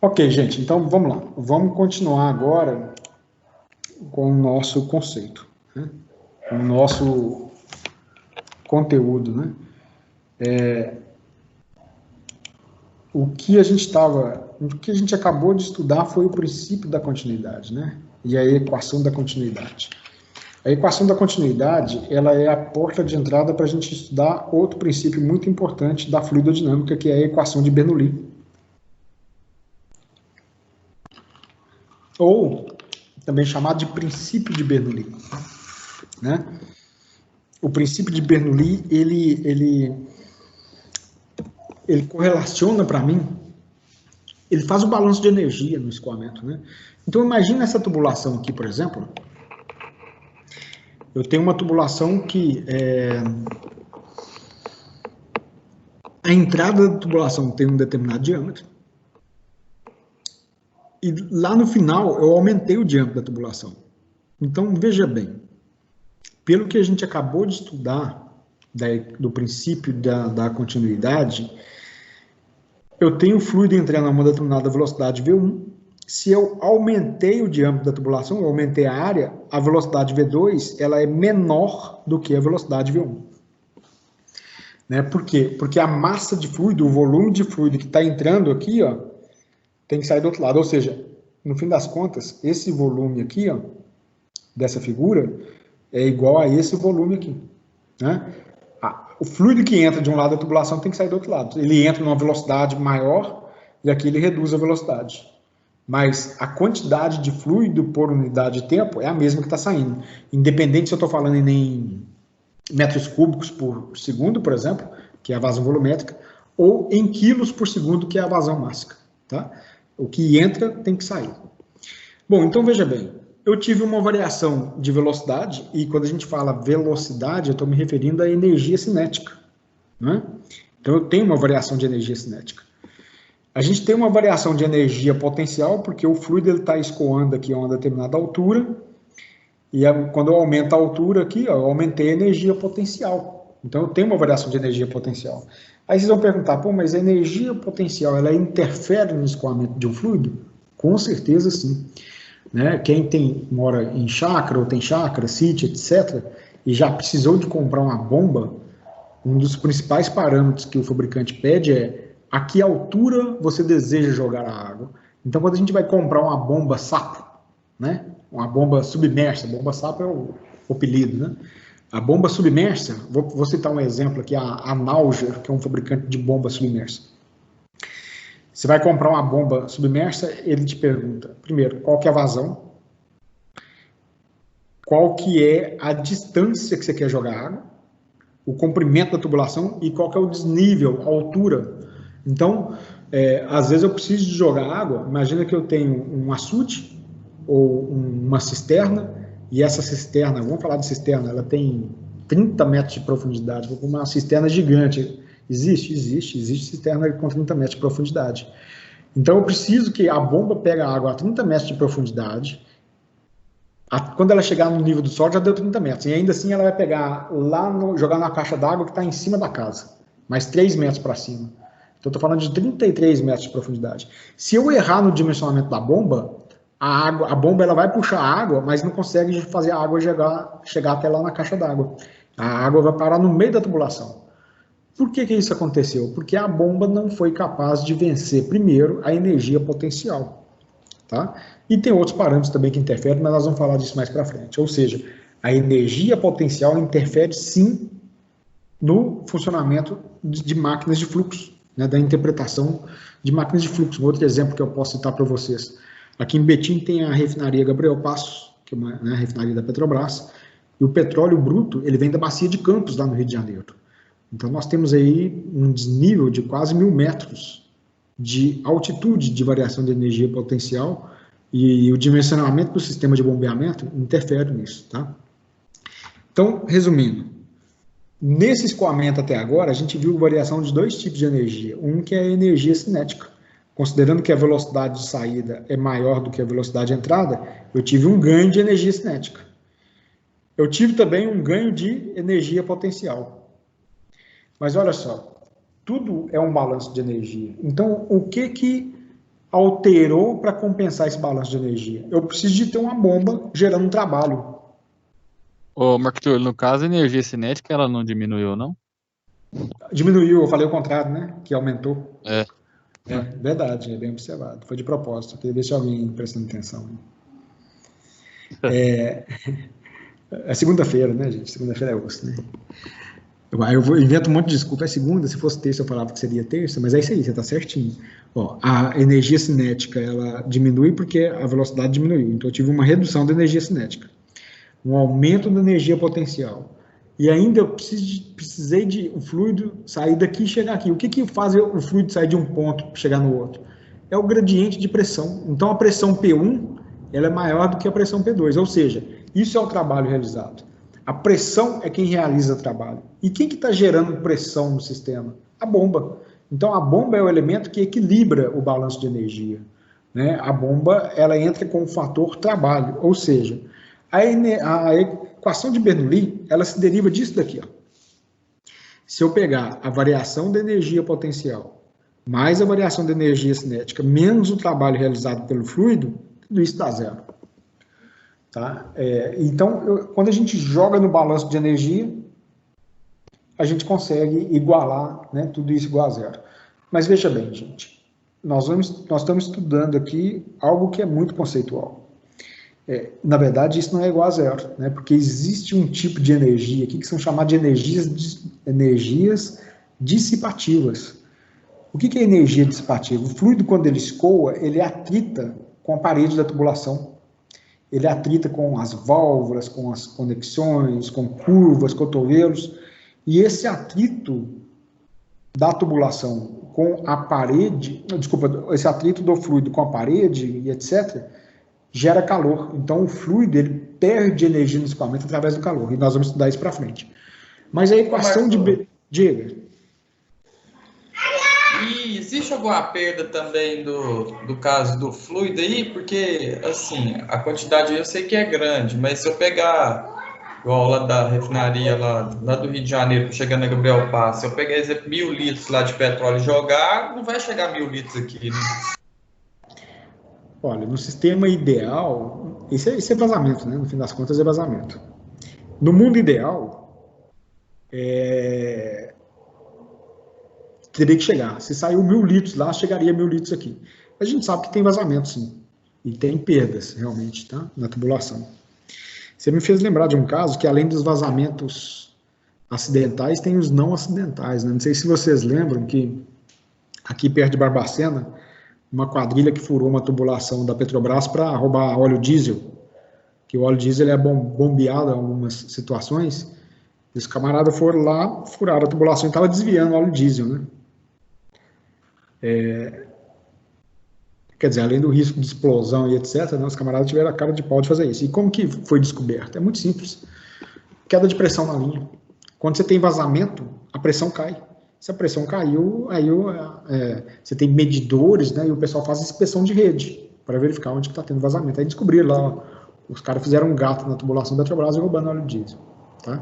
Ok, gente, então vamos lá. Vamos continuar agora com o nosso conceito, né? O nosso conteúdo, né? O que a gente acabou de estudar foi o princípio da continuidade, né? E a equação da continuidade. A equação da continuidade, ela é a porta de entrada para a gente estudar outro princípio muito importante da fluidodinâmica, que é a equação de Bernoulli. Ou também chamado de princípio de Bernoulli, né? O princípio de Bernoulli, ele correlaciona para mim, ele faz o balanço de energia no escoamento, né? Então imagina essa tubulação aqui, por exemplo. Eu tenho uma tubulação que a entrada da tubulação tem um determinado diâmetro. E lá no final eu aumentei o diâmetro da tubulação. Então veja bem, pelo que a gente acabou de estudar do princípio da continuidade, eu tenho fluido entrando a uma determinada velocidade V1. Se eu aumentei o diâmetro da tubulação, eu aumentei a área, a velocidade V2 ela é menor do que a velocidade V1. Né? Por quê? Porque a massa de fluido, o volume de fluido que está entrando aqui, ó, tem que sair do outro lado. Ou seja, no fim das contas, esse volume aqui, ó, dessa figura, é igual a esse volume aqui. Né? O fluido que entra de um lado da tubulação tem que sair do outro lado. Ele entra numa velocidade maior e aqui ele reduz a velocidade. Mas a quantidade de fluido por unidade de tempo é a mesma que está saindo. Independente se eu estou falando em metros cúbicos por segundo, por exemplo, que é a vazão volumétrica, ou em quilos por segundo, que é a vazão mássica. Tá? O que entra tem que sair. Bom, então veja bem, eu tive uma variação de velocidade, e quando a gente fala velocidade, eu estou me referindo à energia cinética. Né? Então eu tenho uma variação de energia cinética. A gente tem uma variação de energia potencial, porque o fluido está escoando aqui a uma determinada altura, e quando eu aumento a altura aqui, ó, eu aumentei a energia potencial. Então eu tenho uma variação de energia potencial. Aí vocês vão perguntar, pô, mas a energia potencial, ela interfere no escoamento de um fluido? Com certeza sim. Né? Quem mora em chácara, ou tem chácara, sítio, etc., e já precisou de comprar uma bomba, um dos principais parâmetros que o fabricante pede é a que altura você deseja jogar a água. Então, quando a gente vai comprar uma bomba sapo, né? Uma bomba submersa, bomba sapo é o apelido, né? A bomba submersa, vou citar um exemplo aqui, a Nauger, que é um fabricante de bomba submersa. Você vai comprar uma bomba submersa, ele te pergunta, primeiro, qual que é a vazão, qual que é a distância que você quer jogar água, o comprimento da tubulação e qual que é o desnível, a altura. Então, às vezes eu preciso de jogar água, imagina que eu tenho um açude ou uma cisterna, e essa cisterna, vamos falar de cisterna, ela tem 30 metros de profundidade, uma cisterna gigante. Existe cisterna com 30 metros de profundidade. Então eu preciso que a bomba pegue a água a 30 metros de profundidade, quando ela chegar no nível do solo já deu 30 metros, e ainda assim ela vai pegar lá, jogar na caixa d'água que está em cima da casa, mais 3 metros para cima. Então eu estou falando de 33 metros de profundidade. Se eu errar no dimensionamento da bomba, a bomba ela vai puxar a água, mas não consegue fazer a água chegar até lá na caixa d'água. A água vai parar no meio da tubulação. Por que isso aconteceu? Porque a bomba não foi capaz de vencer primeiro a energia potencial. Tá? E tem outros parâmetros também que interferem, mas nós vamos falar disso mais para frente. Ou seja, a energia potencial interfere sim no funcionamento de máquinas de fluxo, né, da interpretação de máquinas de fluxo. Um outro exemplo que eu posso citar para vocês. Aqui em Betim tem a refinaria Gabriel Passos, que é uma refinaria da Petrobras, e o petróleo bruto ele vem da bacia de Campos, lá no Rio de Janeiro. Então nós temos aí um desnível de quase 1.000 metros de altitude de variação de energia potencial, e o dimensionamento do sistema de bombeamento interfere nisso. Tá? Então, resumindo, nesse escoamento até agora, a gente viu variação de dois tipos de energia. Um que é a energia cinética. Considerando que a velocidade de saída é maior do que a velocidade de entrada, eu tive um ganho de energia cinética. Eu tive também um ganho de energia potencial. Mas olha só, tudo é um balanço de energia. Então, o que alterou para compensar esse balanço de energia? Eu preciso de ter uma bomba gerando um trabalho. Ô, Marco Túlio, no caso, a energia cinética, ela não diminuiu, não? Diminuiu, eu falei o contrário, né? Que aumentou. É. É, verdade, é bem observado. Foi de propósito, queria ver se alguém prestando atenção. É segunda-feira, né, gente? Segunda-feira é osso, né? Eu invento um monte de desculpa. É segunda, se fosse terça eu falava que seria terça, mas é isso aí, você está certinho. Ó, a energia cinética, ela diminui porque a velocidade diminuiu. Então eu tive uma redução da energia cinética, um aumento da energia potencial. E ainda eu precisei de o fluido sair daqui e chegar aqui. O que faz o fluido sair de um ponto para chegar no outro? É o gradiente de pressão. Então a pressão P1 ela é maior do que a pressão P2, ou seja, isso é o trabalho realizado. A pressão é quem realiza o trabalho. E quem que está gerando pressão no sistema? A bomba. Então a bomba é o elemento que equilibra o balanço de energia, né? A bomba ela entra com o fator trabalho, ou seja, a equação de Bernoulli ela se deriva disso daqui. Ó. Se eu pegar a variação da energia potencial mais a variação da energia cinética menos o trabalho realizado pelo fluido, tudo isso dá zero. Tá? Então, quando a gente joga no balanço de energia, a gente consegue igualar, né, tudo isso igual a zero. Mas veja bem, gente, nós estamos estudando aqui algo que é muito conceitual. Na verdade, isso não é igual a zero, né, porque existe um tipo de energia aqui que são chamadas de energias dissipativas. O que é energia dissipativa? O fluido, quando ele escoa, ele atrita com a parede da tubulação. Ele atrita com as válvulas, com as conexões, com curvas, cotovelos, e esse atrito da tubulação com a parede, esse atrito do fluido com a parede e etc., gera calor. Então o fluido ele perde energia no escoamento através do calor, e nós vamos estudar isso para frente. Mas a equação de... Diga. E existe alguma perda também do caso do fluido aí? Porque, assim, a quantidade eu sei que é grande, mas se eu pegar, igual lá da refinaria lá do Rio de Janeiro, chegando na Gabriel Paz, se eu pegar, exemplo, 1.000 litros lá de petróleo e jogar, não vai chegar a 1.000 litros aqui, né? Olha, no sistema ideal, isso é vazamento, né? No fim das contas é vazamento. No mundo ideal, teria que chegar. Se saiu 1.000 litros lá, chegaria a 1.000 litros aqui. A gente sabe que tem vazamento, sim. E tem perdas, realmente, tá? Na tubulação. Você me fez lembrar de um caso que, além dos vazamentos acidentais, tem os não acidentais, né? Não sei se vocês lembram que, aqui perto de Barbacena, uma quadrilha que furou uma tubulação da Petrobras para roubar óleo diesel, que o óleo diesel é bombeado em algumas situações, e os camaradas foram lá, furaram a tubulação e estavam desviando o óleo diesel, né? Quer dizer, além do risco de explosão e etc., né, os camaradas tiveram a cara de pau de fazer isso. E como que foi descoberto? É muito simples. Queda de pressão na linha. Quando você tem vazamento, a pressão cai. Se a pressão caiu, aí você tem medidores, né, e o pessoal faz inspeção de rede para verificar onde está tendo vazamento. Aí descobriram lá, os caras fizeram um gato na tubulação da Petrobras e roubando óleo diesel. Tá?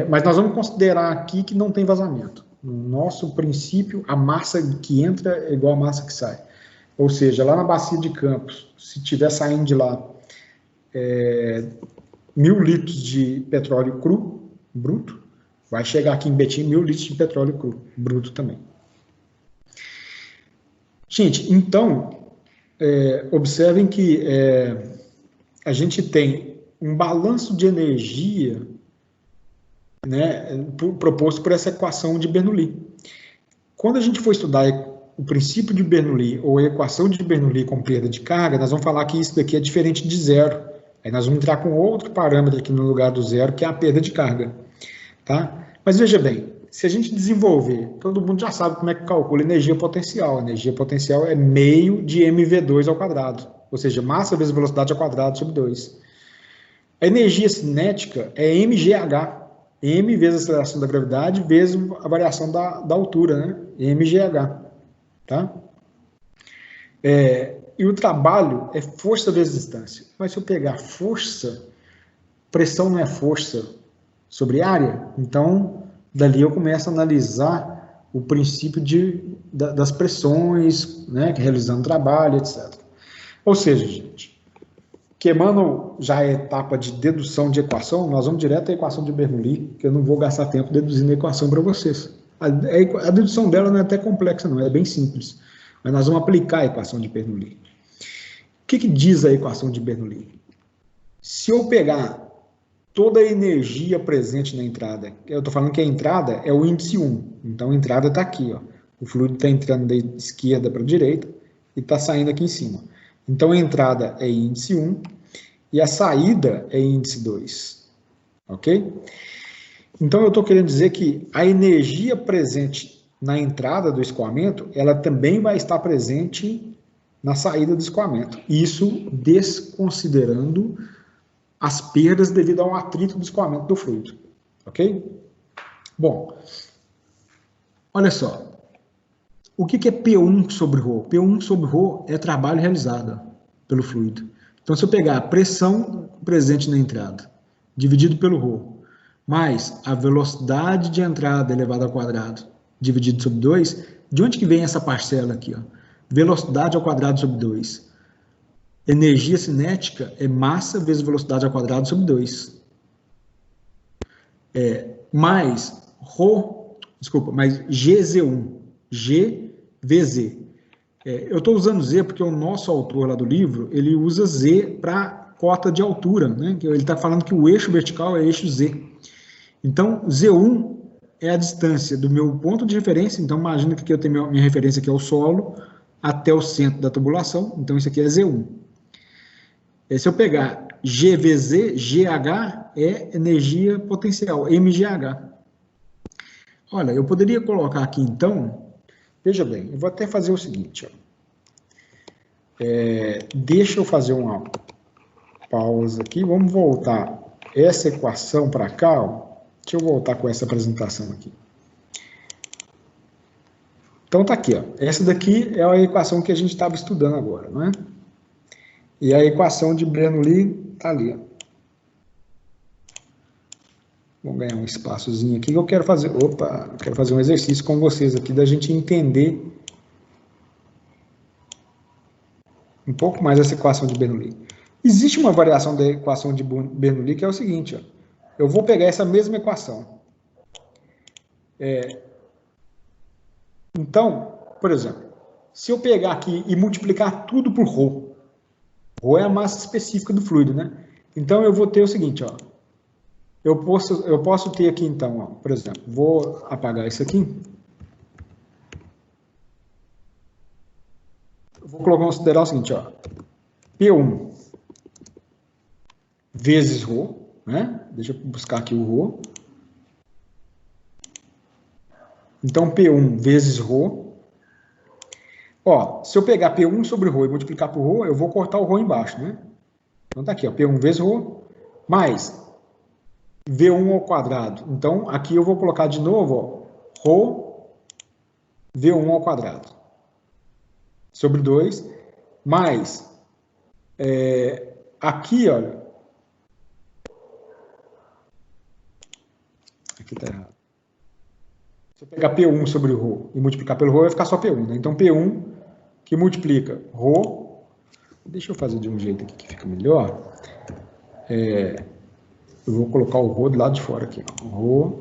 Mas nós vamos considerar aqui que não tem vazamento. No nosso princípio, a massa que entra é igual a massa que sai. Ou seja, lá na bacia de Campos, se tiver saindo de lá 1.000 litros de petróleo cru, bruto, vai chegar aqui em Betim 1.000 litros de petróleo cru, bruto também. Gente, então, observem que a gente tem um balanço de energia, né, proposto por essa equação de Bernoulli. Quando a gente for estudar o princípio de Bernoulli ou a equação de Bernoulli com perda de carga, nós vamos falar que isso daqui é diferente de zero. Aí nós vamos entrar com outro parâmetro aqui no lugar do zero, que é a perda de carga. Tá? Mas veja bem, se a gente desenvolver, todo mundo já sabe como é que calcula energia potencial. A energia potencial é meio de mv2 ao quadrado, ou seja, massa vezes velocidade ao quadrado sobre 2. A energia cinética é mgh, m vezes a aceleração da gravidade vezes a variação da altura, né? mgh. Tá? E o trabalho é força vezes distância. Mas se eu pegar força, pressão não é força sobre área, então dali eu começo a analisar o princípio das pressões, né, realizando trabalho, etc. Ou seja, gente, queimando já a etapa de dedução de equação, nós vamos direto à equação de Bernoulli, que eu não vou gastar tempo deduzindo a equação para vocês. A dedução dela não é até complexa, não, é bem simples. Mas nós vamos aplicar a equação de Bernoulli. O que diz a equação de Bernoulli? Se eu pegar toda a energia presente na entrada, eu estou falando que a entrada é o índice 1, então a entrada está aqui, ó. O fluido está entrando da esquerda para a direita e está saindo aqui em cima. Então a entrada é índice 1 e a saída é índice 2, ok? Então eu estou querendo dizer que a energia presente na entrada do escoamento, ela também vai estar presente na saída do escoamento. Isso desconsiderando as perdas devido ao atrito do escoamento do fluido, ok? Bom, olha só. O que é P1 sobre ρ? P1 sobre ρ é trabalho realizado pelo fluido. Então, se eu pegar a pressão presente na entrada, dividido pelo ρ, mais a velocidade de entrada elevada ao quadrado, dividido sobre 2, de onde que vem essa parcela aqui? Ó? Velocidade ao quadrado sobre 2. Energia cinética é massa vezes velocidade ao quadrado sobre 2. Mais GZ1. GVZ. Eu estou usando Z porque o nosso autor lá do livro, ele usa Z para cota de altura, né? Ele está falando que o eixo vertical é eixo Z. Então, Z1 é a distância do meu ponto de referência, então imagina que aqui eu tenho minha referência aqui é o solo, até o centro da tubulação, então isso aqui é Z1. Se eu pegar GVZ, GH é energia potencial, MGH. Olha, eu poderia colocar aqui então, veja bem, eu vou até fazer o seguinte, ó. Deixa eu fazer uma pausa aqui, vamos voltar essa equação para cá, ó. Deixa eu voltar com essa apresentação aqui. Então tá aqui, ó. Essa daqui é a equação que a gente estava estudando agora, não é? E a equação de Bernoulli está ali. Ó. Vamos ganhar um espaçozinho aqui que eu quero fazer. Opa, eu quero fazer um exercício com vocês aqui da gente entender um pouco mais essa equação de Bernoulli. Existe uma variação da equação de Bernoulli que é o seguinte, ó. Eu vou pegar essa mesma equação. Então, por exemplo, se eu pegar aqui e multiplicar tudo por ρ, ρ é a massa específica do fluido, né? Então, eu vou ter o seguinte, ó. Eu posso ter aqui, então, ó, por exemplo, vou apagar isso aqui. Eu vou considerar o seguinte, ó. P1 vezes ρ, né? Deixa eu buscar aqui o ρ. Então, P1 vezes ρ. Ó, se eu pegar P1 sobre ρ e multiplicar por ρ, eu vou cortar o ρ embaixo, né? Então, tá aqui, ó, P1 vezes ρ, mais V1 ao quadrado. Então, aqui eu vou colocar de novo, ó, ρ V1 ao quadrado. Sobre 2, mais, aqui, olha, aqui tá errado. Se eu pegar P1 sobre ρ e multiplicar pelo ρ, vai ficar só P1, né? Então, P1 que multiplica ρ, deixa eu fazer de um jeito aqui que fica melhor, eu vou colocar o ρ do lado de fora aqui, ó. Ρ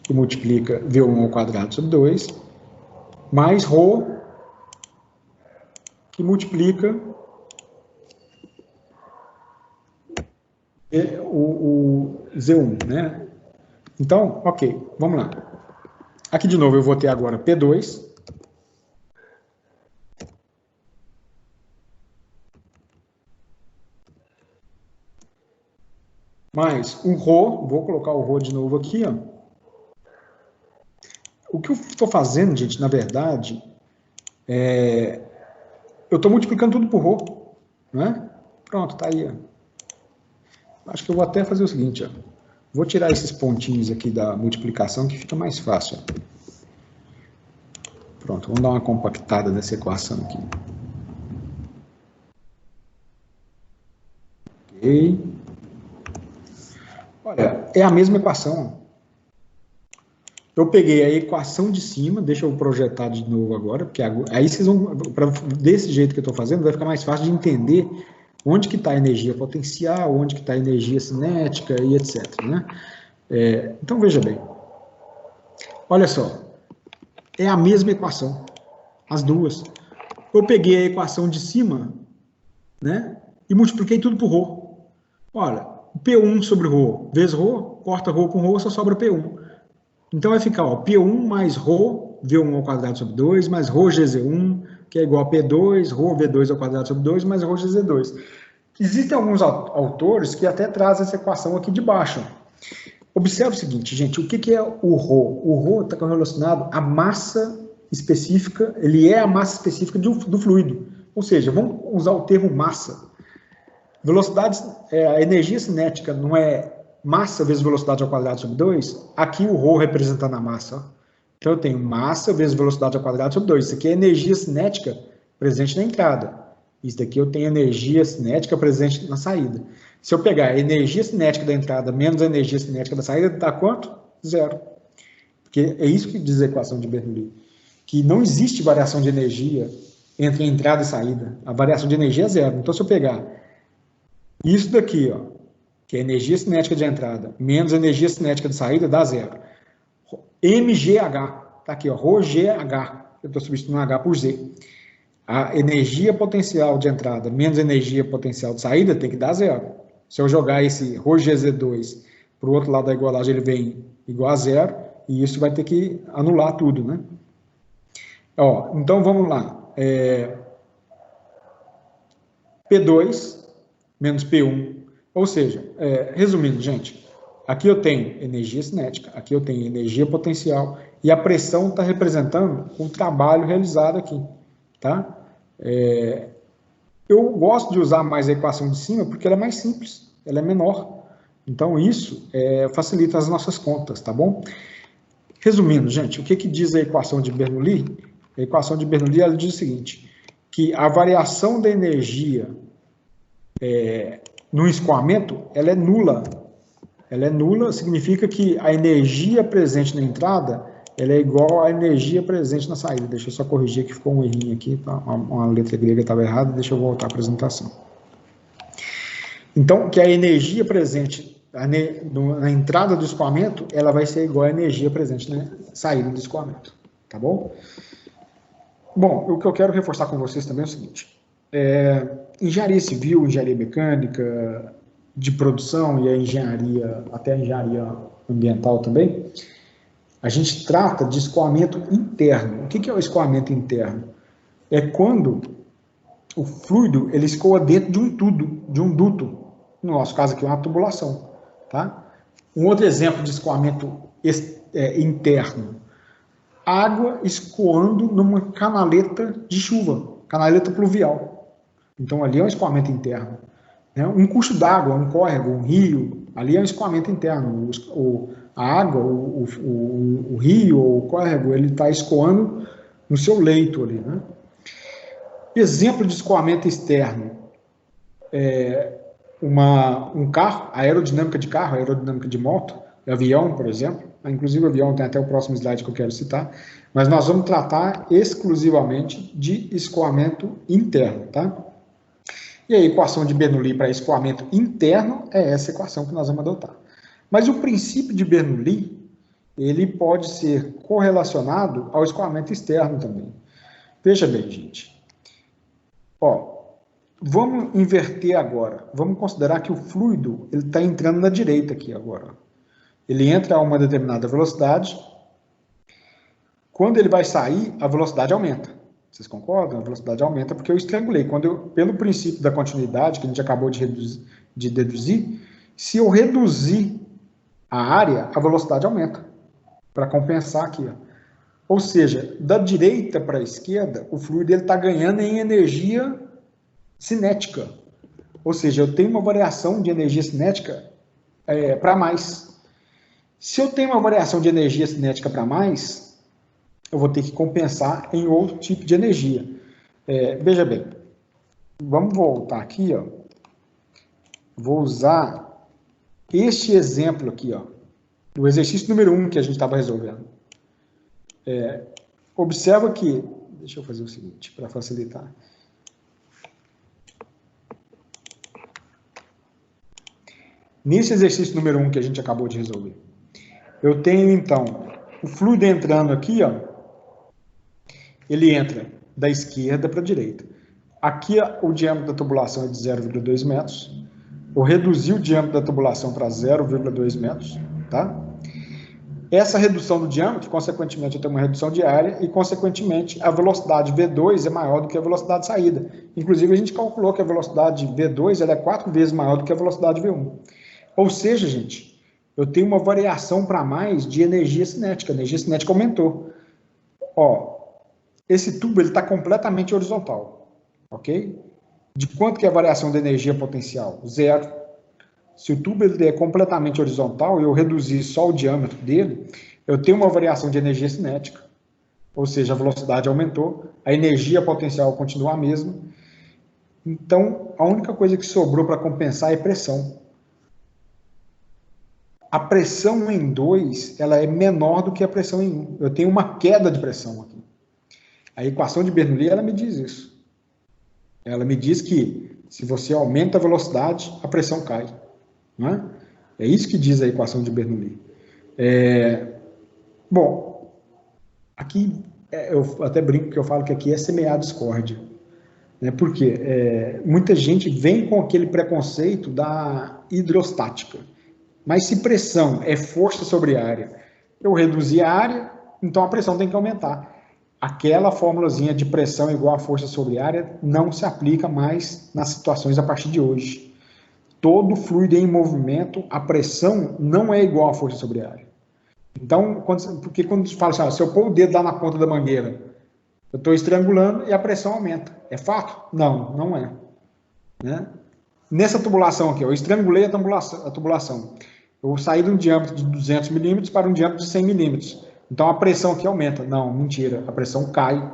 que multiplica V1 ao quadrado sobre 2, mais ρ que multiplica o Z1, né? Então, ok, vamos lá. Aqui de novo eu vou ter agora P2 mais um ρ, vou colocar o ρ de novo aqui, ó. O que eu estou fazendo, gente, na verdade, eu estou multiplicando tudo por ρ, né? Pronto, tá aí, ó. Acho que eu vou até fazer o seguinte, ó. Vou tirar esses pontinhos aqui da multiplicação que fica mais fácil, ó. Pronto, vamos dar uma compactada dessa equação aqui. Ok. Olha, é a mesma equação. eu peguei a equação de cima, deixa eu projetar de novo agora, porque aí vocês vão, desse jeito que eu estou fazendo, vai ficar mais fácil de entender onde que está a energia potencial, onde que está a energia cinética e etc. Né? Então, veja bem. Olha só, é a mesma equação, as duas. Eu peguei a equação de cima, né, e multipliquei tudo por ρ. Olha, P1 sobre ρ vezes ρ, corta ρ com ρ, só sobra P1. Então vai ficar, ó, P1 mais ρ, V1 ao quadrado sobre 2, mais ρ GZ1, que é igual a P2, ρ V2 ao quadrado sobre 2, mais ρ GZ2. Existem alguns autores que até trazem essa equação aqui de baixo. Observe o seguinte, gente, o que é o ρ? O ρ está relacionado à massa específica, ele é a massa específica do fluido. Ou seja, vamos usar o termo massa. Velocidade, a energia cinética não é massa vezes velocidade ao quadrado sobre 2? Aqui o ρ representando a massa. Ó. Então eu tenho massa vezes velocidade ao quadrado sobre 2. Isso aqui é energia cinética presente na entrada. Isso daqui eu tenho energia cinética presente na saída. Se eu pegar a energia cinética da entrada menos a energia cinética da saída, dá quanto? Zero. Porque é isso que diz a equação de Bernoulli. Que não existe variação de energia entre entrada e saída. A variação de energia é zero. Então, se eu pegar isso daqui, ó, que é a energia cinética de entrada, menos a energia cinética de saída, dá zero. MGH, tá aqui, ó, ρGH. Eu estou substituindo H por Z. A energia potencial de entrada menos a energia potencial de saída tem que dar zero. Se eu jogar esse ρGZ2 para o outro lado da igualagem, ele vem igual a zero, e isso vai ter que anular tudo, né? Ó, então vamos lá. P2 menos P1. Ou seja, resumindo, gente, aqui eu tenho energia cinética, aqui eu tenho energia potencial, e a pressão está representando o trabalho realizado aqui. Tá? Eu gosto de usar mais a equação de cima porque ela é mais simples, ela é menor. Então isso facilita as nossas contas, tá bom? Resumindo, gente, o que diz a equação de Bernoulli? A equação de Bernoulli ela diz o seguinte, que a variação da energia no escoamento ela é nula. Ela é nula significa que a energia presente na entrada ela é igual à energia presente na saída. Deixa eu só corrigir que ficou um errinho aqui, tá? Uma letra grega estava errada, deixa eu voltar à apresentação. Então, que a energia presente na entrada do escoamento, ela vai ser igual à energia presente na saída do escoamento, tá bom? Bom, o que eu quero reforçar com vocês também é o seguinte, engenharia civil, engenharia mecânica, de produção e a engenharia, até a engenharia ambiental também, a gente trata de escoamento interno. O que é o escoamento interno? É quando o fluido ele escoa dentro de um duto. No nosso caso aqui, uma tubulação. Tá? Um outro exemplo de escoamento interno. Água escoando numa canaleta de chuva, canaleta pluvial. Então, ali é um escoamento interno. Um curso d'água, um córrego, um rio, ali é um escoamento interno. A água, o rio ou o córrego, ele está escoando no seu leito ali, né? Exemplo de escoamento externo, um carro, aerodinâmica de carro, aerodinâmica de moto, avião, por exemplo, inclusive o avião tem até o próximo slide que eu quero citar, mas nós vamos tratar exclusivamente de escoamento interno, tá? E a equação de Bernoulli para escoamento interno é essa equação que nós vamos adotar. Mas o princípio de Bernoulli, ele pode ser correlacionado ao escoamento externo também. Veja bem, gente. Ó, vamos inverter agora. Vamos considerar que o fluido ele está entrando na direita aqui agora. Ele entra a uma determinada velocidade. Quando ele vai sair, a velocidade aumenta. Vocês concordam? A velocidade aumenta porque eu estrangulei. Pelo princípio da continuidade, que a gente acabou de deduzir, se eu reduzir a área, a velocidade aumenta, para compensar aqui. Ó. Ou seja, da direita para a esquerda, o fluido está ganhando em energia cinética. Ou seja, eu tenho uma variação de energia cinética para mais. Se eu tenho uma variação de energia cinética para mais, eu vou ter que compensar em outro tipo de energia. Veja bem, vamos voltar aqui, ó. Vou usar este exemplo aqui, ó, do exercício número 1 que a gente estava resolvendo. Observa que, deixa eu fazer o seguinte, para facilitar. Nesse exercício número 1 que a gente acabou de resolver, eu tenho, então, o fluido entrando aqui, ó, ele entra da esquerda para a direita. Aqui, o diâmetro da tubulação é de 0,2 metros. Eu reduzi o diâmetro da tubulação para 0,2 metros, tá? Essa redução do diâmetro, consequentemente, eu tenho uma redução de área e, consequentemente, a velocidade V2 é maior do que a velocidade de saída. Inclusive, a gente calculou que a velocidade V2 ela é 4 vezes maior do que a velocidade V1. Ou seja, gente, eu tenho uma variação para mais de energia cinética. A energia cinética aumentou. Ó, esse tubo está completamente horizontal, ok? De quanto que é a variação da energia potencial? 0. Se o tubo ele é completamente horizontal e eu reduzir só o diâmetro dele, eu tenho uma variação de energia cinética. Ou seja, a velocidade aumentou, a energia potencial continua a mesma. Então, a única coisa que sobrou para compensar é pressão. A pressão em 2, ela é menor do que a pressão em 1. Eu tenho uma queda de pressão aqui. A equação de Bernoulli, ela me diz isso. Ela me diz que se você aumenta a velocidade, a pressão cai. Não é? É isso que diz a equação de Bernoulli. Bom, aqui eu até brinco que eu falo que aqui é semear discórdia. Né? Porque muita gente vem com aquele preconceito da hidrostática. Mas se pressão é força sobre área, eu reduzi a área, então a pressão tem que aumentar. Aquela formulazinha de pressão igual a força sobre área não se aplica mais nas situações a partir de hoje. Todo fluido em movimento, a pressão não é igual a força sobre a área. Então, porque quando se fala assim, se eu pôr o dedo lá na ponta da mangueira, eu estou estrangulando e a pressão aumenta. É fato? Não, não é. Né? Nessa tubulação aqui, eu estrangulei a tubulação. Eu saí de um diâmetro de 200 milímetros para um diâmetro de 100 milímetros. Então, a pressão aqui aumenta. Não, mentira. A pressão cai.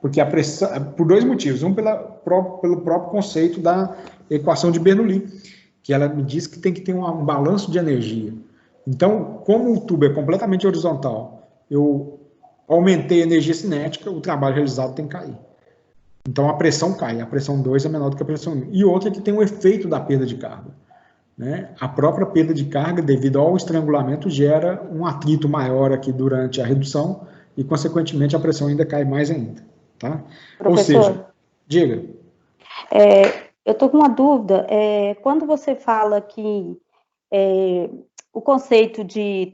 Porque a pressão, por dois motivos. Um, pelo próprio conceito da equação de Bernoulli, que ela me diz que tem que ter um balanço de energia. Então, como o tubo é completamente horizontal, eu aumentei a energia cinética, o trabalho realizado tem que cair. Então, a pressão cai. A pressão 2 é menor do que a pressão 1. E outra que tem o efeito da perda de carga. Né? A própria perda de carga, devido ao estrangulamento, gera um atrito maior aqui durante a redução e, consequentemente, a pressão ainda cai mais ainda. Tá? Professor, ou seja, diga. Eu estou com uma dúvida. Quando você fala que o conceito de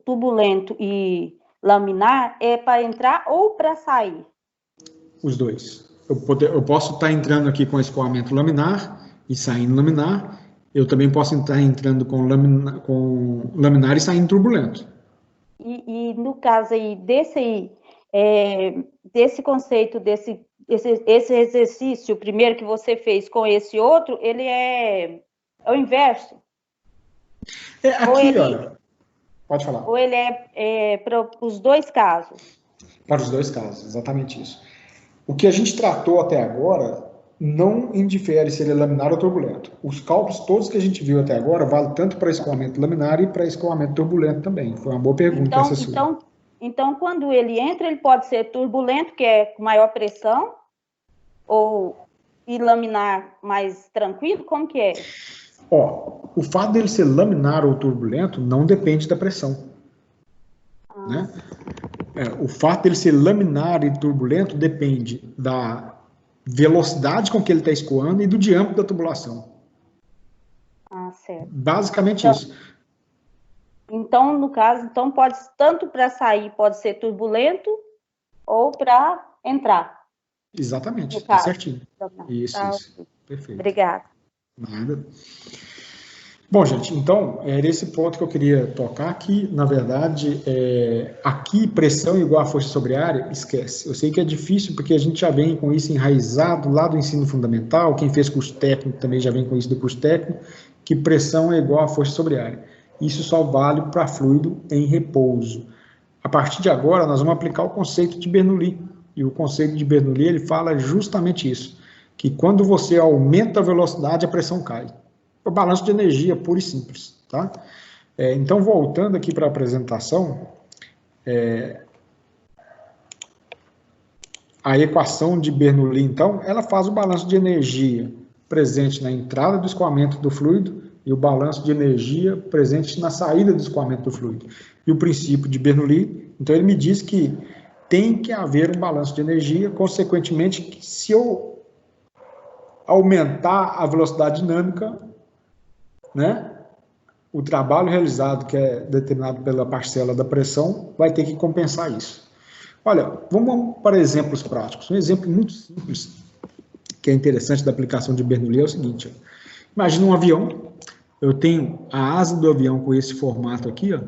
turbulento e laminar é para entrar ou para sair? Os dois. Eu posso estar entrando aqui com escoamento laminar e saindo laminar. Eu também posso estar entrando com laminar e saindo turbulento. E no caso aí, desse conceito, esse exercício primeiro que você fez com esse outro, ele é o inverso? Aqui, olha, pode falar. Ou ele é para os dois casos? Para os dois casos, exatamente isso. O que a gente tratou até agora não indifere se ele é laminar ou turbulento. Os cálculos todos que a gente viu até agora valem tanto para escoamento laminar e para escoamento turbulento também. Foi uma boa pergunta essa sua. Então, quando ele entra, ele pode ser turbulento, que é com maior pressão, e laminar mais tranquilo? Como que é? O fato dele ser laminar ou turbulento não depende da pressão. Né? O fato dele ser laminar e turbulento depende da velocidade com que ele está escoando e do diâmetro da tubulação. Certo. Basicamente isso. Então, no caso, pode, tanto para sair pode ser turbulento ou para entrar. Exatamente, está certinho. Isso. Perfeito. Obrigada. Nada. Bom, gente, então, era esse ponto que eu queria tocar, que, na verdade, aqui, pressão igual a força sobre a área, esquece. Eu sei que é difícil, porque a gente já vem com isso enraizado lá do ensino fundamental, quem fez curso técnico também já vem com isso do curso técnico, que pressão é igual a força sobre a área. Isso só vale para fluido em repouso. A partir de agora, nós vamos aplicar o conceito de Bernoulli, e o conceito de Bernoulli, ele fala justamente isso, que quando você aumenta a velocidade, a pressão cai. O balanço de energia puro e simples, tá? Então, voltando aqui para a apresentação, a equação de Bernoulli, então, ela faz o balanço de energia presente na entrada do escoamento do fluido e o balanço de energia presente na saída do escoamento do fluido. E o princípio de Bernoulli, então, ele me diz que tem que haver um balanço de energia, consequentemente, que se eu aumentar a velocidade dinâmica, né, o trabalho realizado, que é determinado pela parcela da pressão, vai ter que compensar isso. Olha, vamos para exemplos práticos. Um exemplo muito simples, que é interessante da aplicação de Bernoulli, é o seguinte. Ó. Imagina um avião, eu tenho a asa do avião com esse formato aqui, ó,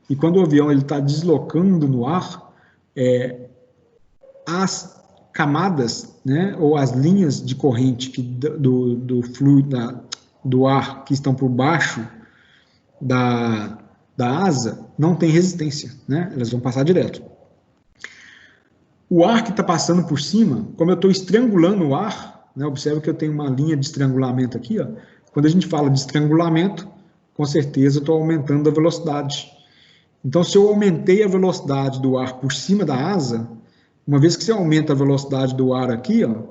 e quando o avião está deslocando no ar, as camadas, né, ou as linhas de corrente do fluido, do ar que estão por baixo da asa, não tem resistência, né, elas vão passar direto. O ar que está passando por cima, como eu estou estrangulando o ar, né, observa que eu tenho uma linha de estrangulamento aqui, ó, quando a gente fala de estrangulamento, com certeza eu estou aumentando a velocidade. Então, se eu aumentei a velocidade do ar por cima da asa, uma vez que você aumenta a velocidade do ar aqui, ó,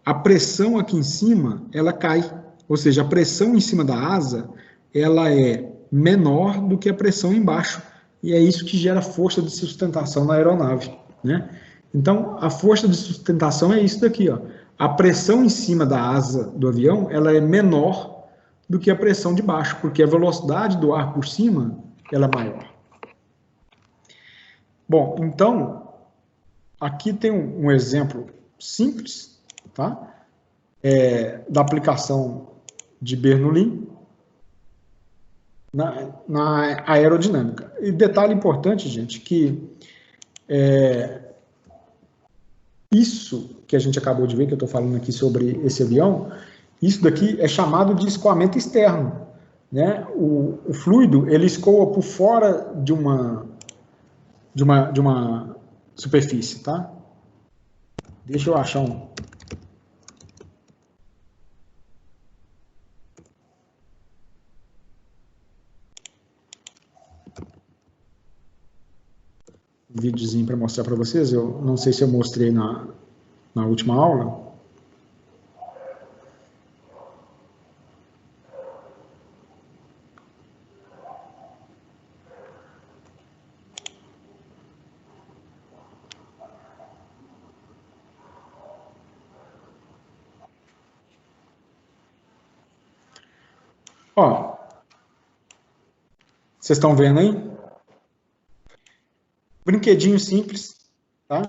a pressão aqui em cima, ela cai. Ou seja, a pressão em cima da asa, ela é menor do que a pressão embaixo. E é isso que gera força de sustentação na aeronave, né? Então, a força de sustentação é isso daqui, ó. A pressão em cima da asa do avião, ela é menor do que a pressão de baixo, porque a velocidade do ar por cima, ela é maior. Bom, então, aqui tem um exemplo simples, tá? Da aplicação de Bernoulli na aerodinâmica. E detalhe importante, gente, que isso que a gente acabou de ver, que eu estou falando aqui sobre esse avião, isso daqui é chamado de escoamento externo, né? O fluido, ele escoa por fora de uma superfície, tá? Deixa eu achar um videozinho para mostrar para vocês. Eu não sei se eu mostrei na última aula. Ó, vocês estão vendo aí? Brinquedinho simples, tá?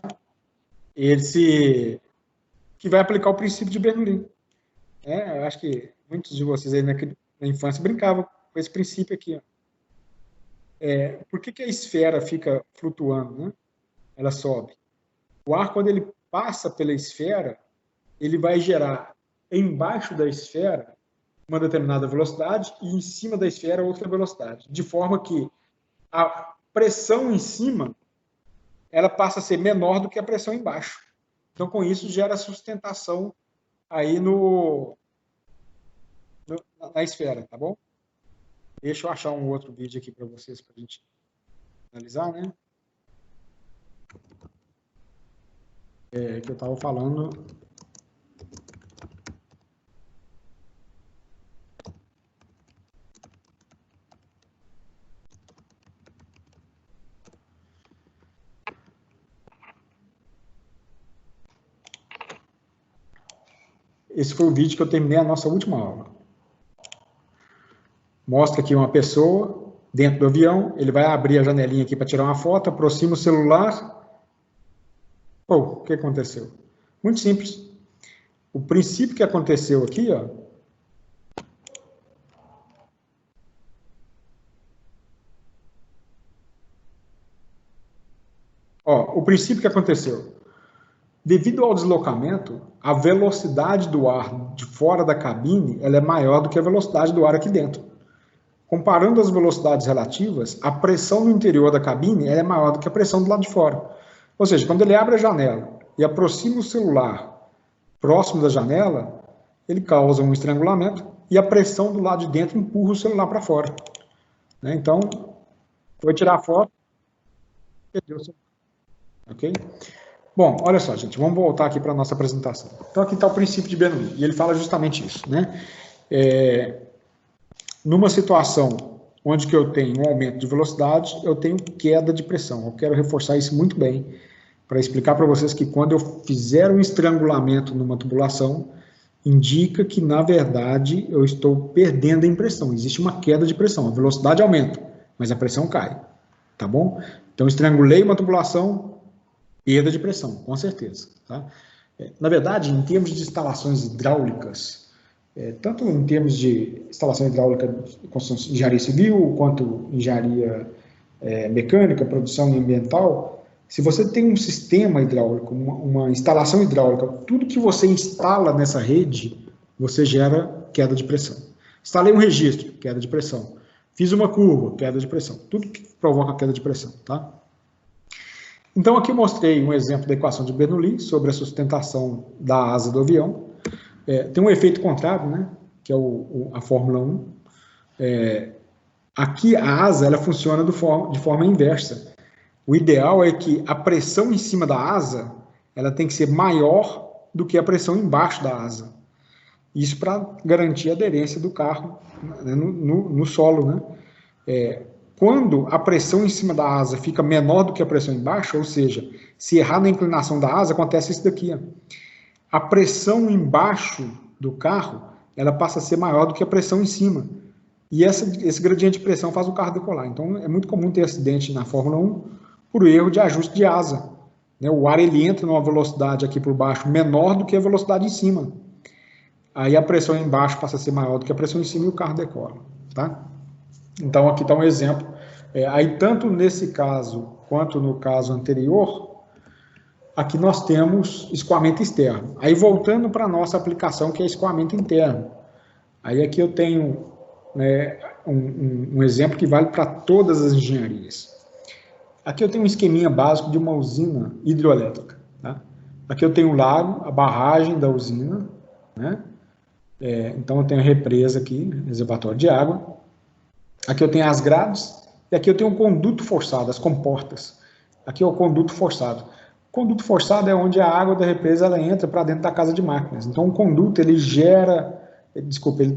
Que vai aplicar o princípio de Bernoulli. Eu acho que muitos de vocês aí na infância brincavam com esse princípio aqui, ó. Por que a esfera fica flutuando, né? Ela sobe. O ar, quando ele passa pela esfera, ele vai gerar embaixo da esfera uma determinada velocidade e em cima da esfera outra velocidade, de forma que a pressão em cima ela passa a ser menor do que a pressão embaixo. Então, com isso, gera sustentação aí na esfera, tá bom? Deixa eu achar um outro vídeo aqui para vocês, para a gente analisar, né? Que eu estava falando. Esse foi o vídeo que eu terminei a nossa última aula. Mostra aqui uma pessoa dentro do avião, ele vai abrir a janelinha aqui para tirar uma foto, aproxima o celular. O que aconteceu? Muito simples. O princípio que aconteceu aqui, o princípio que aconteceu. Devido ao deslocamento, a velocidade do ar de fora da cabine ela é maior do que a velocidade do ar aqui dentro. Comparando as velocidades relativas, a pressão no interior da cabine ela é maior do que a pressão do lado de fora. Ou seja, quando ele abre a janela e aproxima o celular próximo da janela, ele causa um estrangulamento e a pressão do lado de dentro empurra o celular para fora. Então, foi tirar a foto, perdeu o celular. Ok? Bom, olha só, gente, vamos voltar aqui para a nossa apresentação. Então, aqui está o princípio de Bernoulli, e ele fala justamente isso, né? Numa situação onde que eu tenho um aumento de velocidade, eu tenho queda de pressão. Eu quero reforçar isso muito bem, para explicar para vocês que quando eu fizer um estrangulamento numa tubulação, indica que, na verdade, eu estou perdendo a impressão. Existe uma queda de pressão, a velocidade aumenta, mas a pressão cai, tá bom? Então, estrangulei uma tubulação, perda de pressão, com certeza. Tá? Na verdade, em termos de instalações hidráulicas, tanto em termos de instalação hidráulica de construção de engenharia civil, quanto engenharia mecânica, produção ambiental, se você tem um sistema hidráulico, uma instalação hidráulica, tudo que você instala nessa rede, você gera queda de pressão. Instalei um registro, queda de pressão. Fiz uma curva, queda de pressão. Tudo que provoca queda de pressão, tá? Então, aqui eu mostrei um exemplo da equação de Bernoulli sobre a sustentação da asa do avião. Tem um efeito contrário, né? Que é a Fórmula 1. Aqui a asa ela funciona de forma inversa. O ideal é que a pressão em cima da asa ela tem que ser maior do que a pressão embaixo da asa. Isso para garantir a aderência do carro, né, no solo, né? Quando a pressão em cima da asa fica menor do que a pressão embaixo, ou seja, se errar na inclinação da asa, acontece isso daqui. Ó. A pressão embaixo do carro, ela passa a ser maior do que a pressão em cima. E esse gradiente de pressão faz o carro decolar. Então, é muito comum ter acidente na Fórmula 1 por erro de ajuste de asa. Né? O ar ele entra numa velocidade aqui por baixo menor do que a velocidade em cima. Aí a pressão embaixo passa a ser maior do que a pressão em cima e o carro decola. Tá? Então, aqui está um exemplo. Aí, tanto nesse caso quanto no caso anterior, aqui nós temos escoamento externo. Aí, voltando para a nossa aplicação, que é escoamento interno. Aí, aqui eu tenho, né, um exemplo que vale para todas as engenharias. Aqui eu tenho um esqueminha básico de uma usina hidroelétrica. Tá? Aqui eu tenho o lago, a barragem da usina, né? Então eu tenho a represa aqui, reservatório de água. Aqui eu tenho as grades, e aqui eu tenho um conduto forçado, as comportas. Aqui é o conduto forçado. O conduto forçado é onde a água da represa ela entra para dentro da casa de máquinas. Então o conduto ele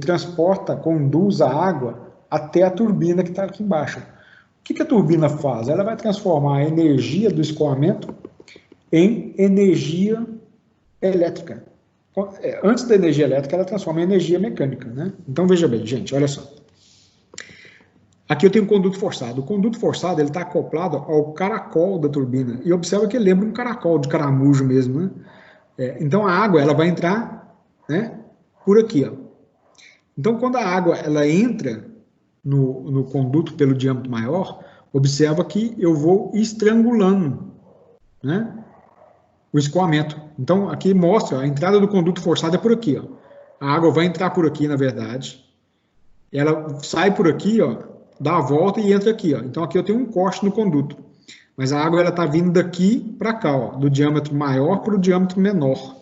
transporta, conduz a água até a turbina que está aqui embaixo. O que a turbina faz? Ela vai transformar a energia do escoamento em energia elétrica. Antes da energia elétrica, ela transforma em energia mecânica. Né? Então, veja bem, gente, olha só. Aqui eu tenho um conduto forçado. O conduto forçado está acoplado ao caracol da turbina. E observa que ele lembra um caracol, de caramujo mesmo. Né? Então, a água ela vai entrar, né, por aqui. Ó. Então, quando a água ela entra no conduto pelo diâmetro maior, observa que eu vou estrangulando, né, o escoamento. Então, aqui mostra, a entrada do conduto forçado é por aqui. Ó. A água vai entrar por aqui, na verdade. Ela sai por aqui, ó, dá a volta e entra aqui. Ó. Então, aqui eu tenho um corte no conduto. Mas a água está vindo daqui para cá, ó, do diâmetro maior para o diâmetro menor.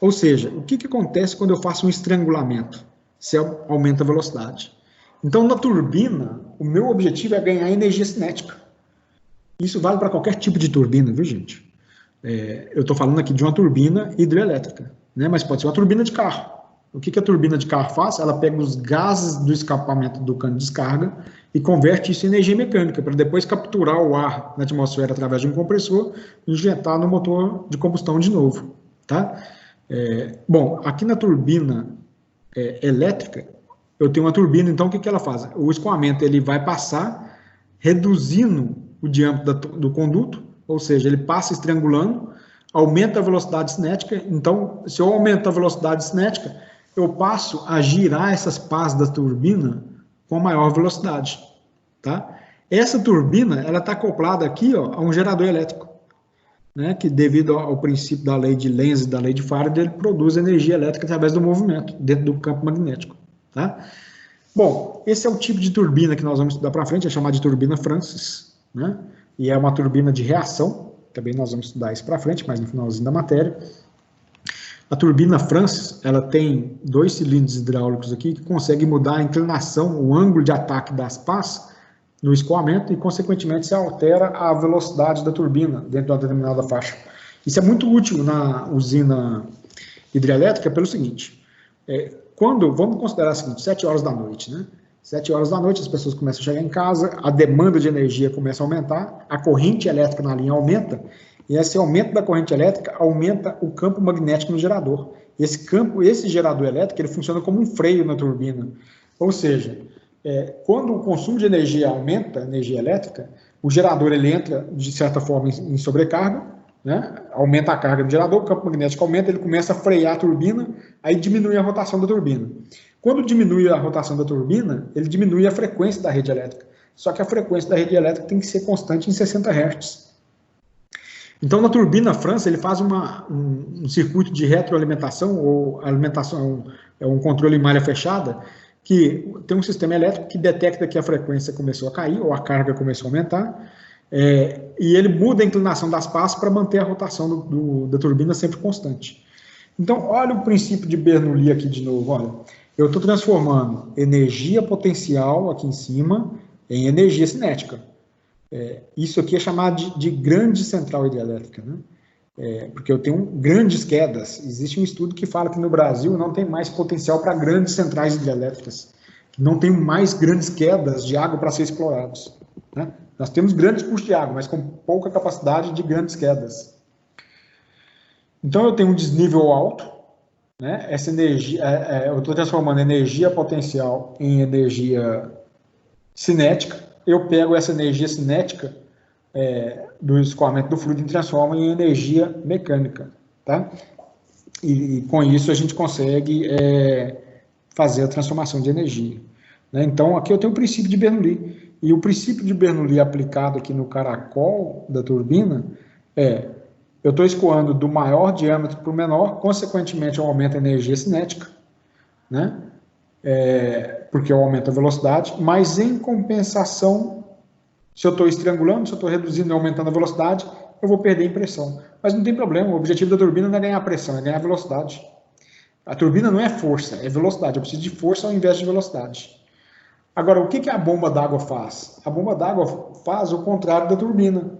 Ou seja, o que acontece quando eu faço um estrangulamento? Se aumenta a velocidade. Então, na turbina, o meu objetivo é ganhar energia cinética. Isso vale para qualquer tipo de turbina, viu, gente? Eu estou falando aqui de uma turbina hidrelétrica, né? Mas pode ser uma turbina de carro. O que a turbina de carro faz? Ela pega os gases do escapamento do cano de descarga e converte isso em energia mecânica, para depois capturar o ar na atmosfera através de um compressor e injetar no motor de combustão de novo. Tá? Bom, aqui na turbina elétrica, eu tenho uma turbina, então o que ela faz? O escoamento ele vai passar reduzindo o diâmetro do conduto, ou seja, ele passa estrangulando, aumenta a velocidade cinética. Então, se eu aumento a velocidade cinética, eu passo a girar essas pás da turbina com maior velocidade. Tá? Essa turbina ela está acoplada aqui, ó, a um gerador elétrico, né, que devido ao princípio da lei de Lenz e da lei de Faraday, ele produz energia elétrica através do movimento, dentro do campo magnético. Tá? Bom, esse é o tipo de turbina que nós vamos estudar para frente, é chamada de turbina Francis, né? E é uma turbina de reação, também nós vamos estudar isso para frente, mas no finalzinho da matéria. A turbina Francis, ela tem 2 cilindros hidráulicos aqui que conseguem mudar a inclinação, o ângulo de ataque das pás no escoamento e, consequentemente, se altera a velocidade da turbina dentro de uma determinada faixa. Isso é muito útil na usina hidrelétrica pelo seguinte, vamos considerar o seguinte, 7 horas da noite, né? 7 horas da noite as pessoas começam a chegar em casa, a demanda de energia começa a aumentar, a corrente elétrica na linha aumenta, e esse aumento da corrente elétrica aumenta o campo magnético no gerador. Esse gerador elétrico, ele funciona como um freio na turbina. Ou seja, quando o consumo de energia aumenta, energia elétrica, o gerador ele entra, de certa forma, em sobrecarga, né? Aumenta a carga do gerador, o campo magnético aumenta, ele começa a frear a turbina, aí diminui a rotação da turbina. Quando diminui a rotação da turbina, ele diminui a frequência da rede elétrica. Só que a frequência da rede elétrica tem que ser constante em 60 Hz. Então, na turbina França, ele faz um circuito de retroalimentação, ou alimentação, um controle em malha fechada, que tem um sistema elétrico que detecta que a frequência começou a cair, ou a carga começou a aumentar, e ele muda a inclinação das pás para manter a rotação da turbina sempre constante. Então, olha o princípio de Bernoulli aqui de novo, olha. Eu estou transformando energia potencial aqui em cima em energia cinética. Isso aqui é chamado de grande central hidrelétrica, né? Porque eu tenho grandes quedas. Existe um estudo que fala que no Brasil não tem mais potencial para grandes centrais hidrelétricas. Não tem mais grandes quedas de água para ser explorados, né? Nós temos grandes cursos de água, mas com pouca capacidade de grandes quedas. Então eu tenho um desnível alto, né? Essa energia, eu estou transformando energia potencial em energia cinética. Eu pego essa energia cinética do escoamento do fluido e transformo em energia mecânica, tá? E com isso a gente consegue fazer a transformação de energia, né? Então aqui eu tenho o princípio de Bernoulli, e o princípio de Bernoulli aplicado aqui no caracol da turbina eu estou escoando do maior diâmetro para o menor, consequentemente eu aumento a energia cinética, né? Porque eu aumento a velocidade, mas em compensação, se eu estou estrangulando, se eu estou reduzindo e aumentando a velocidade, eu vou perder a pressão. Mas não tem problema, o objetivo da turbina não é ganhar pressão, é ganhar velocidade. A turbina não é força, é velocidade. Eu preciso de força ao invés de velocidade. Agora, o que a bomba d'água faz? A bomba d'água faz o contrário da turbina,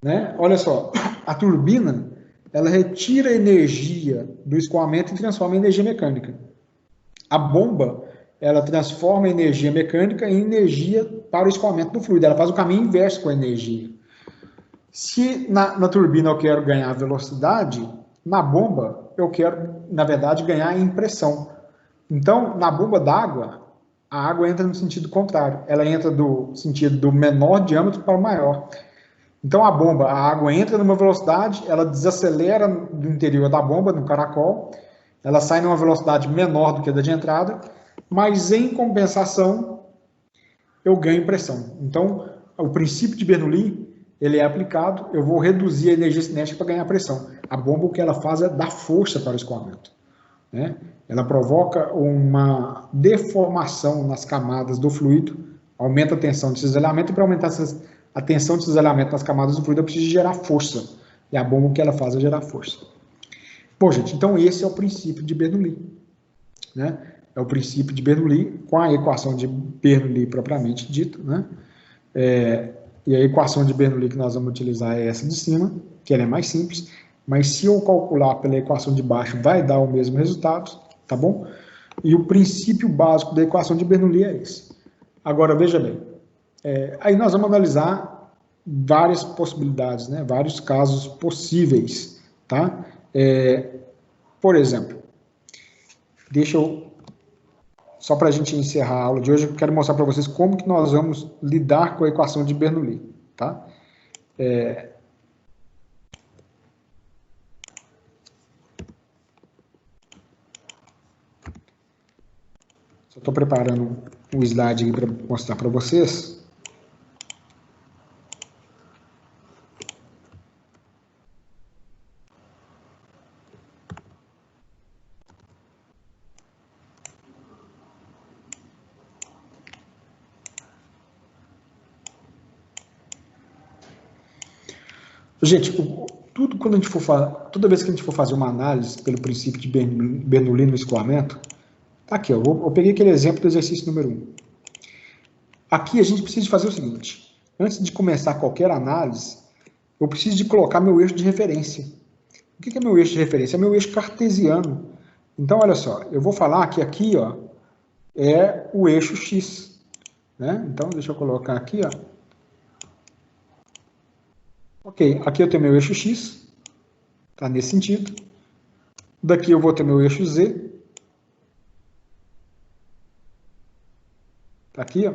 né? Olha só, a turbina, ela retira energia do escoamento e transforma em energia mecânica. A bomba, ela transforma a energia mecânica em energia para o escoamento do fluido. Ela faz o caminho inverso com a energia. Se na turbina eu quero ganhar velocidade, na bomba eu quero, na verdade, ganhar em pressão. Então, na bomba d'água, a água entra no sentido contrário. Ela entra do sentido do menor diâmetro para o maior. Então, a água entra numa velocidade, ela desacelera do interior da bomba, no caracol, ela sai numa velocidade menor do que a da de entrada, mas em compensação, eu ganho pressão. Então, o princípio de Bernoulli, ele é aplicado, eu vou reduzir a energia cinética para ganhar pressão. A bomba, o que ela faz é dar força para o escoamento, né? Ela provoca uma deformação nas camadas do fluido, aumenta a tensão de cisalhamento, e para aumentar a tensão de cisalhamento nas camadas do fluido, eu preciso gerar força. E a bomba, o que ela faz é gerar força. Bom, gente, então esse é o princípio de Bernoulli, né? É o princípio de Bernoulli com a equação de Bernoulli propriamente dita, né? E a equação de Bernoulli que nós vamos utilizar é essa de cima, que ela é mais simples, mas se eu calcular pela equação de baixo, vai dar o mesmo resultado, tá bom? E o princípio básico da equação de Bernoulli é esse. Agora, veja bem, aí nós vamos analisar várias possibilidades, né? Vários casos possíveis, tá? Por exemplo, só para a gente encerrar a aula de hoje, eu quero mostrar para vocês como que nós vamos lidar com a equação de Bernoulli, tá? Só estou preparando um slide para mostrar para vocês. Gente, toda vez que a gente for fazer uma análise pelo princípio de Bernoulli no escoamento, tá aqui, eu peguei aquele exemplo do exercício número 1. aqui a gente precisa de fazer o seguinte. Antes de começar qualquer análise, eu preciso de colocar meu eixo de referência. O que é meu eixo de referência? É meu eixo cartesiano. Então, olha só, eu vou falar que aqui, ó, é o eixo X. Né? Então, deixa eu colocar aqui, ó. Ok, aqui eu tenho meu eixo X, tá nesse sentido. Daqui eu vou ter meu eixo Z. Tá aqui, ó.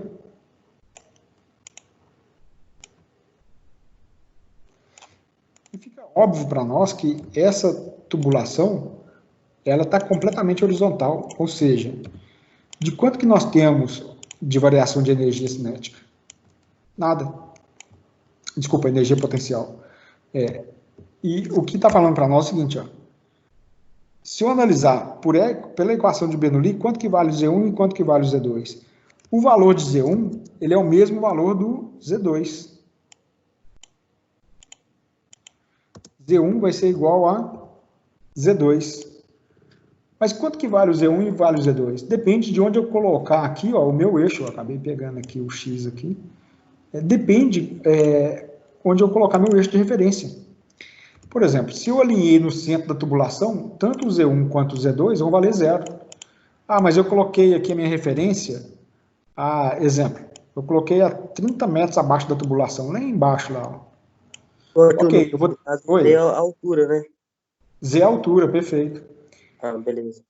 E fica óbvio para nós que essa tubulação, ela está completamente horizontal, ou seja, de quanto que nós temos de variação de energia cinética? Nada. Desculpa, energia potencial. E o que está falando para nós é o seguinte, ó. Se eu analisar pela equação de Bernoulli, quanto que vale o Z1 e quanto que vale o Z2? O valor de Z1, ele é o mesmo valor do Z2. Z1 vai ser igual a Z2. Mas quanto que vale o Z1 e vale o Z2? Depende de onde eu colocar aqui, ó, o meu eixo, eu acabei pegando aqui o X aqui. Depende onde eu colocar meu eixo de referência. Por exemplo, se eu alinhei no centro da tubulação, tanto o Z1 quanto o Z2 vão valer zero. Ah, mas eu coloquei aqui a minha referência, exemplo, eu coloquei a 30 metros abaixo da tubulação, lá embaixo lá. Ok, eu vou... Z é a altura, né? Z é a altura, perfeito. Ah, beleza.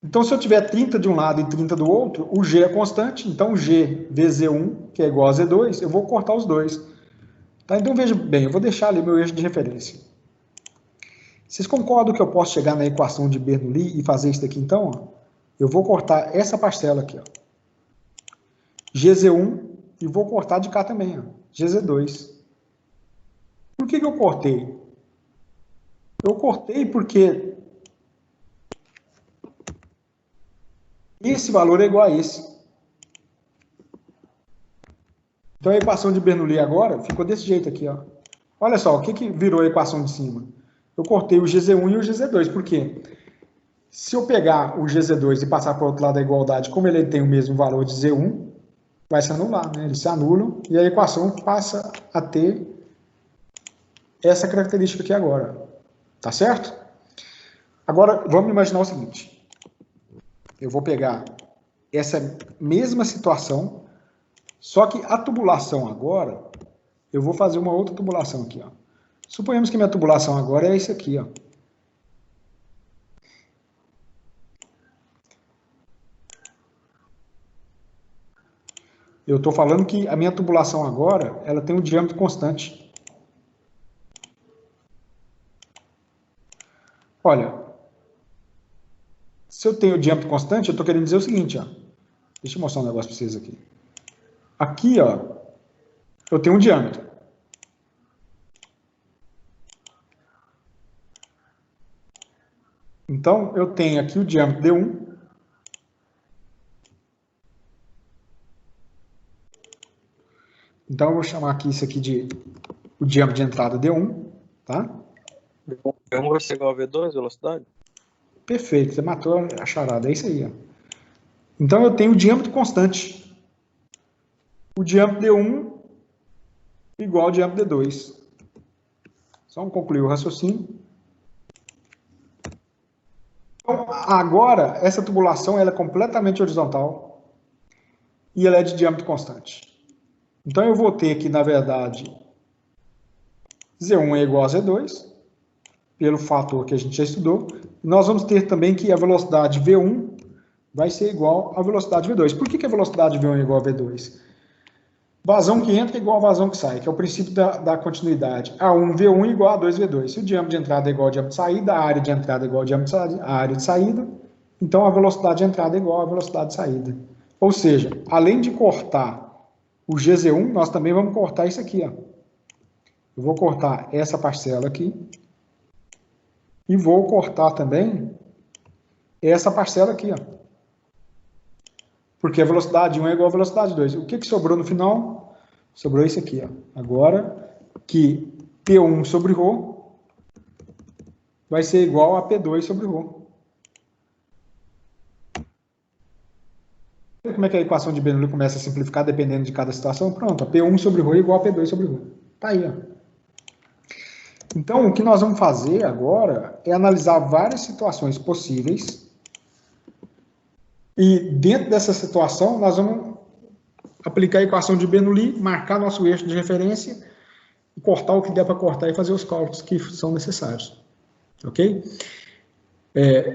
Então, se eu tiver 30 de um lado e 30 do outro, o G é constante, então G vezes Z1, que é igual a Z2, eu vou cortar os dois. Tá? Então, veja bem, eu vou deixar ali meu eixo de referência. Vocês concordam que eu posso chegar na equação de Bernoulli e fazer isso daqui, então? Ó? Eu vou cortar essa parcela aqui, ó. GZ1, e vou cortar de cá também, ó. GZ2. Por que eu cortei? Eu cortei porque esse valor é igual a esse. Então a equação de Bernoulli agora ficou desse jeito aqui, ó. Olha só, o que virou a equação de cima? Eu cortei o GZ1 e o GZ2, por quê? Se eu pegar o GZ2 e passar para o outro lado da igualdade, como ele tem o mesmo valor de Z1, vai se anular, né? Eles se anulam e a equação passa a ter essa característica aqui agora. Tá certo? Agora, vamos imaginar o seguinte. Eu vou pegar essa mesma situação, só que a tubulação agora, eu vou fazer uma outra tubulação aqui, ó. Suponhamos que minha tubulação agora é esse aqui, ó. Eu estou falando que a minha tubulação agora, ela tem um diâmetro constante. Olha, se eu tenho diâmetro constante, eu estou querendo dizer o seguinte, ó. Deixa eu mostrar um negócio para vocês aqui. Aqui, ó, eu tenho um diâmetro. Então, eu tenho aqui o diâmetro D1. Então, eu vou chamar aqui isso aqui de o diâmetro de entrada D1, tá? D1 vai ser igual a V2, velocidade? Perfeito, você matou a charada, é isso aí, ó. Então, eu tenho o diâmetro constante. O diâmetro D1 igual ao diâmetro D2. Só vamos concluir o raciocínio. Então, agora, essa tubulação ela é completamente horizontal e ela é de diâmetro constante. Então, eu vou ter aqui, na verdade, Z1 é igual a Z2, pelo fator que a gente já estudou. E nós vamos ter também que a velocidade V1 vai ser igual à velocidade V2. Por que a velocidade V1 é igual a V2? Vazão que entra é igual a vazão que sai, que é o princípio da continuidade. A1 V1 igual a 2 V2. Se o diâmetro de entrada é igual ao diâmetro de saída, a área de entrada é igual ao diâmetro a área de saída, então a velocidade de entrada é igual à velocidade de saída. Ou seja, além de cortar o GZ1, nós também vamos cortar isso aqui, ó. Eu vou cortar essa parcela aqui e vou cortar também essa parcela aqui, ó. Porque a velocidade 1 é igual à velocidade 2. O que sobrou no final? Sobrou isso aqui, ó. Agora que P1 sobre ρ vai ser igual a P2 sobre ρ. Como é que a equação de Bernoulli começa a simplificar dependendo de cada situação? Pronto, a P1 sobre ρ é igual a P2 sobre ρ. Tá aí, ó. Então, o que nós vamos fazer agora é analisar várias situações possíveis e dentro dessa situação nós vamos aplicar a equação de Bernoulli, marcar nosso eixo de referência, cortar o que der para cortar e fazer os cálculos que são necessários. Ok?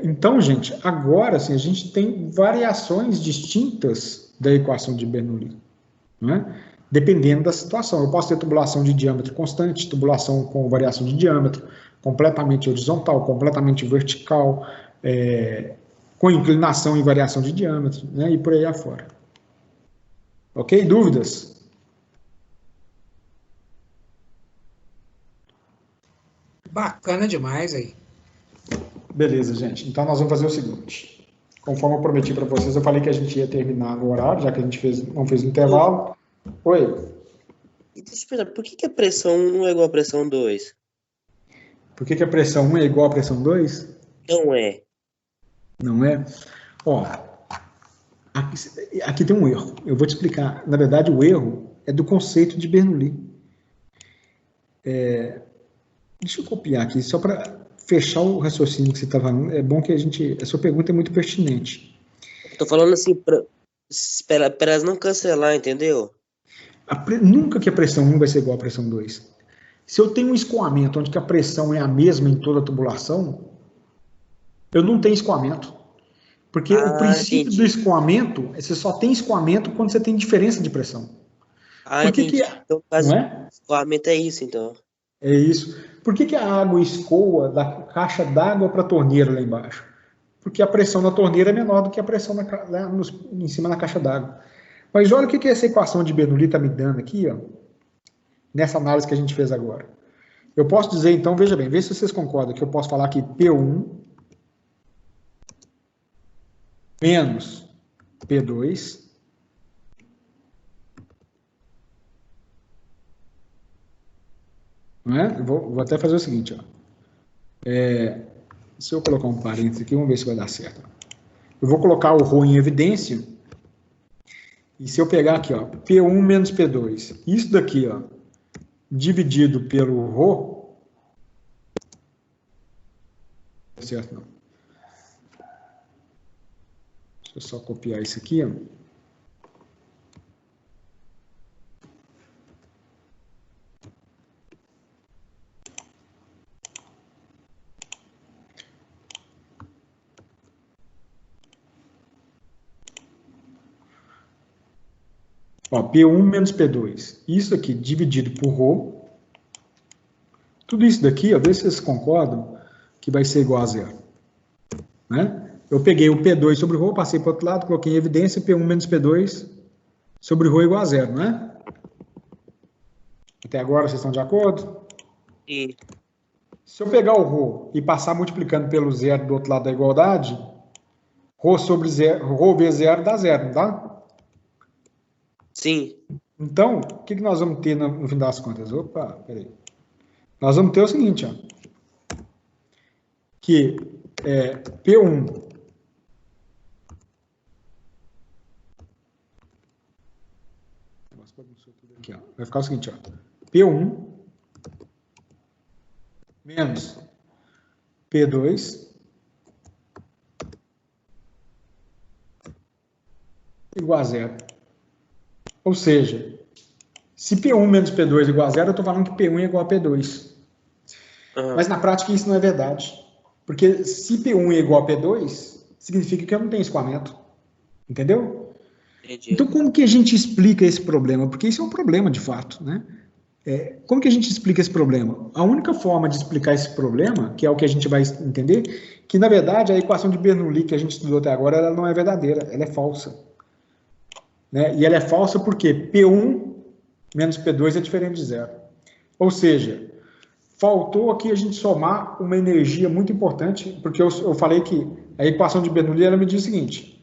Então, gente, agora sim, a gente tem variações distintas da equação de Bernoulli, não é? Dependendo da situação. Eu posso ter tubulação de diâmetro constante, tubulação com variação de diâmetro, completamente horizontal, completamente vertical, com inclinação e variação de diâmetro, né? E por aí afora. Ok? Dúvidas? Bacana demais aí. Beleza, gente. Então, nós vamos fazer o seguinte. Conforme eu prometi para vocês, eu falei que a gente ia terminar no horário, já que a gente não fez o intervalo. Oi. E deixa eu perguntar, por que a pressão 1 é igual a pressão 2? Por que a pressão 1 é igual à pressão 2? Não é. Não é? Ó, aqui tem um erro. Eu vou te explicar. Na verdade, o erro é do conceito de Bernoulli. Deixa eu copiar aqui, só para fechar o raciocínio que você está falando. É bom que a sua pergunta é muito pertinente. Tô falando assim, para elas não cancelar, entendeu? Nunca que a pressão 1 vai ser igual à pressão 2. Se eu tenho um escoamento onde que a pressão é a mesma em toda a tubulação, eu não tenho escoamento. Porque o princípio do escoamento, você só tem escoamento quando você tem diferença de pressão. Por que entendi. Então, não é? escoamento é isso, então. É isso. Por que a água escoa da caixa d'água para a torneira lá embaixo? Porque a pressão na torneira é menor do que a pressão em cima na caixa d'água. Mas olha o que essa equação de Bernoulli está me dando aqui, ó, nessa análise que a gente fez agora. Eu posso dizer, então, veja bem, vê se vocês concordam, que eu posso falar que P1 menos P2 não é? Vou até fazer o seguinte, ó. Se eu colocar um parênteses aqui, vamos ver se vai dar certo. Eu vou colocar o ρ em evidência. E se eu pegar aqui, ó, P1 menos P2, isso daqui, ó, dividido pelo ρ, não é certo não. Deixa eu só copiar isso aqui, ó. Ó, P1 menos P2. Isso aqui dividido por ρ. Tudo isso daqui, ó, vê se vocês concordam que vai ser igual a zero. Né? Eu peguei o P2 sobre ρ, passei para o outro lado, coloquei em evidência, P1 menos P2 sobre ρ igual a zero, não é? Até agora vocês estão de acordo? Sim. Se eu pegar o ρ e passar multiplicando pelo zero do outro lado da igualdade, ρ sobre zero, ρ vezes zero dá zero, não dá? Sim. Então, o que nós vamos ter no fim das contas? Opa, peraí. Nós vamos ter o seguinte, ó, que P1 aqui, ó, vai ficar o seguinte, ó, P1 menos P2 igual a zero. Ou seja, se P1 menos P2 é igual a zero, eu estou falando que P1 é igual a P2. Mas na prática isso não é verdade. Porque se P1 é igual a P2, significa que eu não tenho escoamento. Entendeu? Entendi. Então como que a gente explica esse problema? Porque isso é um problema de fato, né? Como que a gente explica esse problema? A única forma de explicar esse problema, que é o que a gente vai entender, que na verdade a equação de Bernoulli que a gente estudou até agora, ela não é verdadeira, ela é falsa. Né? E ela é falsa porque P1 menos P2 é diferente de zero. Ou seja, faltou aqui a gente somar uma energia muito importante, porque eu falei que a equação de Bernoulli ela me diz o seguinte: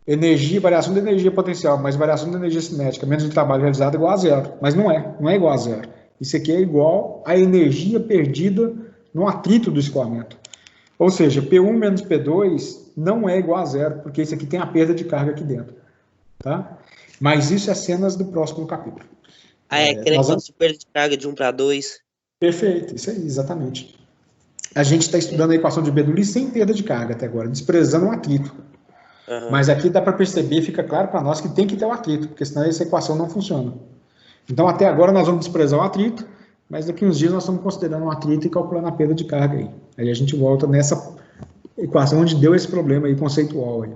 energia, variação da energia potencial mais variação da energia cinética menos o trabalho realizado é igual a zero. Mas não é igual a zero. Isso aqui é igual à energia perdida no atrito do escoamento. Ou seja, P1 menos P2 não é igual a zero, porque isso aqui tem a perda de carga aqui dentro. tá? Mas isso é cenas do próximo capítulo. Aquele nós negócio vamos- de perda de carga de 1 para 2. Perfeito, isso aí, exatamente. A gente está estudando a equação de Bernoulli sem perda de carga até agora, desprezando o atrito. Mas aqui dá para perceber, fica claro para nós que tem que ter o atrito, porque senão essa equação não funciona. Então, até agora, nós vamos desprezar o atrito, mas daqui uns dias nós estamos considerando o atrito e calculando a perda de carga aí. Aí a gente volta nessa equação onde deu esse problema aí conceitual aí.